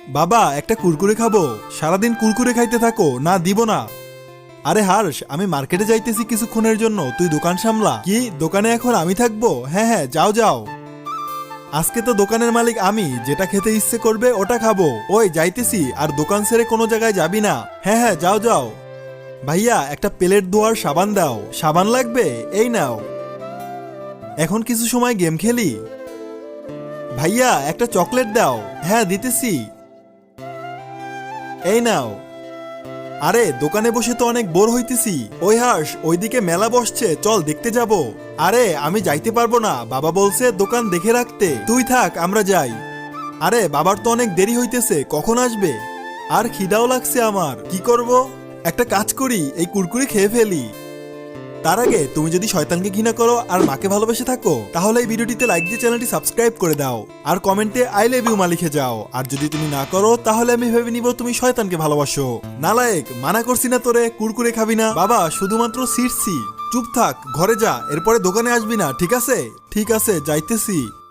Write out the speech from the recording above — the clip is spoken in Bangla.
বাবা একটা কুরকুরে খাবো। সারাদিন কুরকুরে খাইতে থাকো, না দিব না। আরে হার্ষ, আমি মার্কেটে যাইতেছি কিছুক্ষণের জন্য, তুই দোকান সামলা। কি দোকানে এখন আমি থাকবো? হ্যাঁ হ্যাঁ, যাও যাও। আজকে তো দোকানের মালিক আমি, যেটা খেতে ইচ্ছে করবে ওটা খাবো। ওই যাইতেছি, আর দোকান ছেড়ে কোনো জায়গায় যাবি না। হ্যাঁ হ্যাঁ, যাও যাও। ভাইয়া একটা প্লেট ধোয়ার সাবান দাও। সাবান লাগবে? এই নাও। এখন কিছু সময় গেম খেলি। ভাইয়া একটা চকলেট দাও। হ্যাঁ দিতেছি। এই নাও। আরে দোকানে বসে তো অনেক বোর হইতেছি। ওই হার্ষ, ওইদিকে মেলা বসছে, চল দেখতে যাব। আরে আমি যাইতে পারবো না, বাবা বলছে দোকান দেখে রাখতে। তুই থাক, আমরা যাই। আরে বাবার তো অনেক দেরি হইতেছে, কখন আসবে? আর খিদাও লাগছে আমার, কি করব? একটা কাজ করি, এই কুরকুরি খেয়ে ফেলি। তার আগে তুমি যদি শয়তানকে ঘৃণা করো আর মাকে ভালোবেসে থাকো, তাহলে এই ভিডিওটিতে লাইক দিয়ে চ্যানেলটি সাবস্ক্রাইব করে দাও, আর কমেন্টে আই লাভ ইউ মা লিখে যাও। আর যদি তুমি না করো, তাহলে আমি ভেবে নিব তুমি শয়তানকে ভালোবাসো। নালায়েক, মানা করছি না তোরে কুরকুরে খাবি না? বাবা শুধুমাত্র ছিঁড়ছি। চুপ থাক, ঘরে যা, এরপরে দোকানে আসবি না, ঠিক আছে? ঠিক আছে, যাইতেছি।